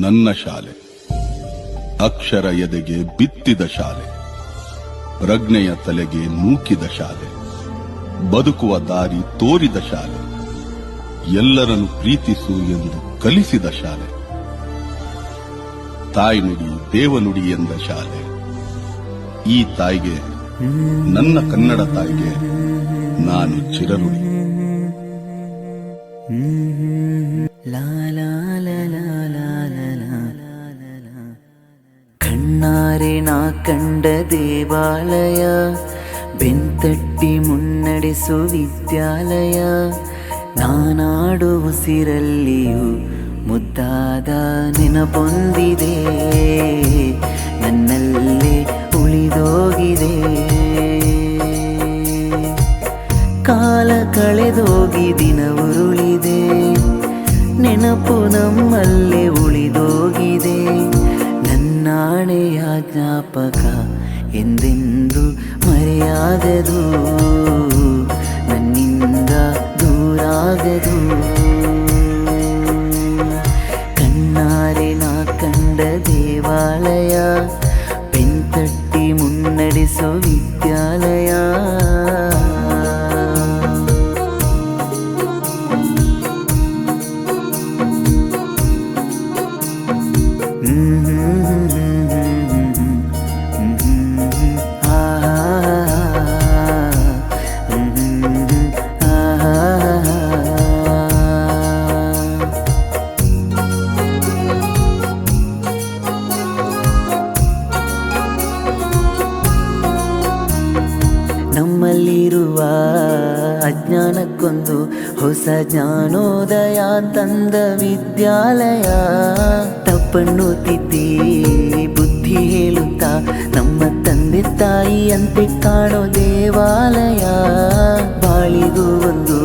ನನ್ನ ಶಾಲೆ, ಅಕ್ಷರ ಎದೆಗೆ ಬಿತ್ತಿದ ಶಾಲೆ, ಪ್ರಜ್ಞೆಯ ತಲೆಗೆ ನೂಕಿದ ಶಾಲೆ, ಬದುಕುವ ದಾರಿ ತೋರಿದ ಶಾಲೆ, ಎಲ್ಲರನ್ನು ಪ್ರೀತಿಸು ಎಂದು ಕಲಿಸಿದ ಶಾಲೆ, ತಾಯ್ನುಡಿ ದೇವನುಡಿ ಎಂದ ಶಾಲೆ. ಈ ತಾಯಿಗೆ, ನನ್ನ ಕನ್ನಡ ತಾಯಿಗೆ ನಾನು ಚಿರಋಣಿ. ಕಣ್ಣಾರೆ ನಾ ಕಂಡ ದೇವಾಲಯ, ಬೆಂತಟ್ಟಿ ಮುನ್ನಡೆಸು ವಿದ್ಯಾಲಯ, ನಾನಾಡು ಉಸಿರಲ್ಲಿಯೂ ಮುದ್ದಾದ ನೆನಪೊಂದಿದೆ, ನನ್ನಲ್ಲೇ ಉಳಿದೋಗಿದೆ. ಕಾಲ ಕಳೆದೋಗಿ ದಿನ ಉರುಳಿದೆ, ನೆನಪು ನಮ್ಮಲ್ಲೇ ಉಳಿದೋಗಿದೆ. ನನ್ನಾಣೆಯ ಜ್ಞಾಪಕ ಎಂದೆಂದು ಮರೆಯಾಗದು, ನನ್ನಿಂದ ದೂರಾಗದು. ಕಣ್ಣಾರೆ ನಾ ಕಂಡ ದೇವಾಲಯ, ಬೆಂತಟ್ಟಿ ಮುನ್ನಡೆಸೋ ವಿದ್ಯಾಲಯ. ನಮ್ಮಲ್ಲಿರುವ ಅಜ್ಞಾನಕ್ಕೊಂದು ಹೊಸ ಜ್ಞಾನೋದಯ ತಂದ ವಿದ್ಯಾಲಯ. ತಪ್ಪನ್ನು ತಿದ್ದಿ ಬುದ್ಧಿ ಹೇಳುತ್ತಾ ನಮ್ಮ ತಂದೆ ತಾಯಿಯಂತೆ ಕಾಣೋ ದೇವಾಲಯ. ಬಾಳಿಗೂ ಒಂದು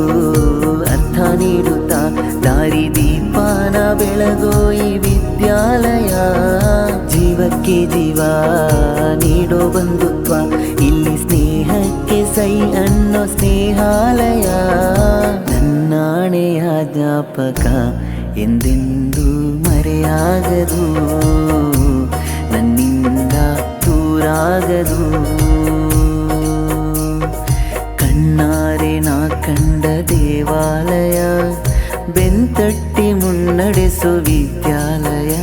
ಅರ್ಥ ನೀಡುತ್ತಾ ದಾರಿ ದೀಪಾನ ಬೆಳಗೋ ಈ ವಿದ್ಯಾಲಯ. ಜೀವಕ್ಕೆ ಜೀವ ನೀಡೋ ಬಂಧುತ್ವ, ಇಲ್ಲಿ ಸ್ನೇಹಕ್ಕೆ ಸೈ ಅನ್ನೋ ಸ್ನೇಹಾಲಯ. ನನ್ನಾಣೆಯ ಜ್ಞಾಪಕ ಎಂದೆಂದೂ ಮರೆಯಾಗದು, ನನ್ನಿಂದ ದೂರಾಗದು. ಕಣ್ಣಾರೆ ನಾ ಕಂಡ ದೇವಾಲಯ, ಬೆಂತಟ್ಟಿ ಮುನ್ನಡೆಸೋ ವಿದ್ಯಾಲಯ.